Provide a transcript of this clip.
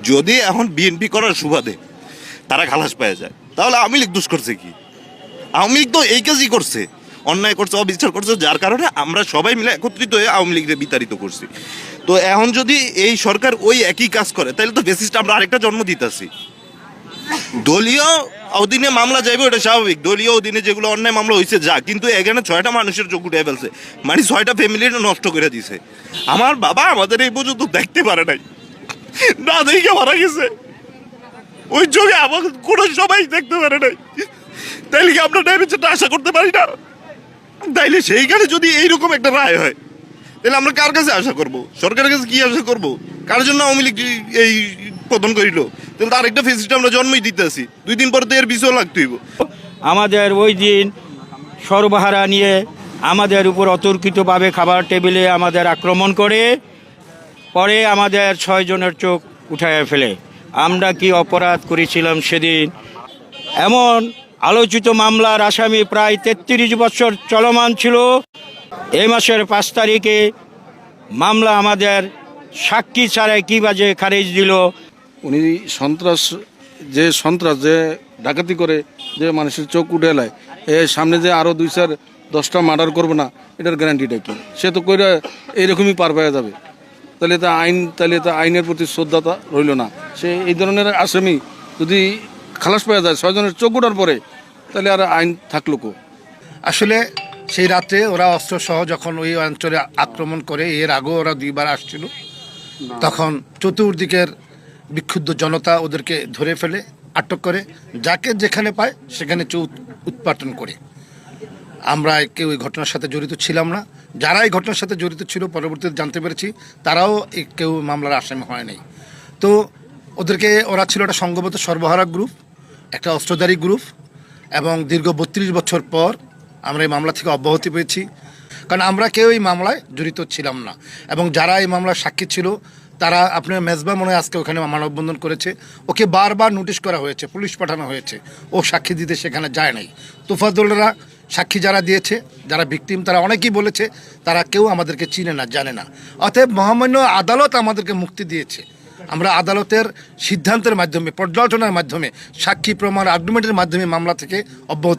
যদি এখন বিএনপি করার সুবাদে তারা খালাস পেয়ে যায়, তাহলে আওয়ামী লীগ দোষ করছে কি? আওয়ামী লীগ তো এই কাজই করছে, অন্যায় করছে, অবিচার করছে, যার কারণে আমরা সবাই মিলে একত্রিত হয়ে আওয়ামী লীগকে বিতাড়িত করছি। তো এখন যদি এই সরকার ওই একই কাজ করে, তাহলে তো বেসিসটা আমরা আরেকটা জন্ম দিতেছি। দলীয় অধীনে মামলা যাইবে, ওটা স্বাভাবিক। দলীয় অধীনে যেগুলো অন্যায় মামলা হয়েছে যা, কিন্তু এখানে 6টা মানুষের চোখ উঠে ফেলছে, মানে 6টা ফ্যামিলির নষ্ট করে দিছে। আমার বাবা আমাদের এই পর্যন্ত দেখতে পারে নাই, না দেখে মারা গেছে, ওই চোখে আমার কোনো সবাই দেখতে পারে নাই। তাইলে কি আমরা ন্যায়বিচারটা আশা করতে পারি না? তাইলে সেইখানে যদি এইরকম একটা রায় হয়, তাহলে আমরা কার কাছে আশা করব? সরকারের কাছে কি আশা করব? কার জন্য আওয়ামী লীগ এই পতন করিল? তাহলে তো আরেকটা ফেসিস্ট আমরা জন্মই দিতে আসি, 2 দিন পর তো এর বিষয় লাগতেইব। আমাদের ওই দিন সর্বহারা নিয়ে আমাদের উপর অতর্কিতভাবে খাবার টেবিলে আমাদের আক্রমণ করে পরে আমাদের 6 জনের চোখ উঠায় ফেলে। আমরা কি অপরাধ করেছিলাম সেদিন? এমন আলোচিত মামলার আসামি প্রায় 33 বছর চলমান ছিল। এই মাসের 5 তারিখে মামলা আমাদের সাক্ষী ছাড়াই কি বাজে খারিজ দিল। উনি সন্ত্রাস যে ডাকাতি করে, যে মানুষের চোখ উঠে এলায়, এর সামনে যে আরও 2-4-10টা মার্ডার করবে না, এটার গ্যারান্টিটা কি? সে তো কইরা এইরকমই পার পাওয়া যাবে। তাহলে তো আইনের প্রতি শ্রদ্ধাটা রইল না। সে এই ধরনের আসামি যদি খালাস পাওয়া যায় 6 জনের চোখ উঠার পরে, তাহলে আর আইন থাকলো কো? আসলে সেই রাতে ওরা অস্ত্রসহ যখন ওই অঞ্চলে আক্রমণ করে, এর আগেও ওরা 2বার আসছিল, তখন চতুর্দিকের বিক্ষুব্ধ জনতা ওদেরকে ধরে ফেলে, আটক করে, যাকে যেখানে পায় সেখানে উৎপাটন করে। আমরা কেউ এই ঘটনার সাথে জড়িত ছিলাম না। যারা এই ঘটনার সাথে জড়িত ছিল পরবর্তীতে জানতে পেরেছি তারাও কেউ মামলার আসামি হয় নাই। তো ওরা ছিল একটা সংঘবদ্ধ সর্বহারা গ্রুপ, একটা অস্ত্রধারী গ্রুপ, এবং দীর্ঘ 32 বছর পর আমরা এই মামলা থেকে অব্যাহতি পেয়েছি, কারণ আমরা কেউ এই মামলায় জড়িত ছিলাম না। এবং যারা এই মামলার সাক্ষী ছিল তারা, আপনার মেজবা মনে হয় আজকে ওখানে মানববন্ধন করেছে, ওকে বারবার নোটিশ করা হয়েছে, পুলিশ পাঠানো হয়েছে, ও সাক্ষী দিতে সেখানে যায় নাই। তোফাজ্জলরা সাক্ষী যারা দিয়েছে, যারা ভিকটিম, তারা অনেকেই বলেছে তারা কেউ আমাদেরকে চিনে না, জানে না। অতএব মহামান্য আদালত আমাদেরকে মুক্তি দিয়েছে। আমরা আদালতের সিদ্ধান্তের মাধ্যমে, পর্যালোচনার মাধ্যমে, সাক্ষী প্রমাণ, আর্গুমেন্টের মাধ্যমে মামলা থেকে অব্যাহতি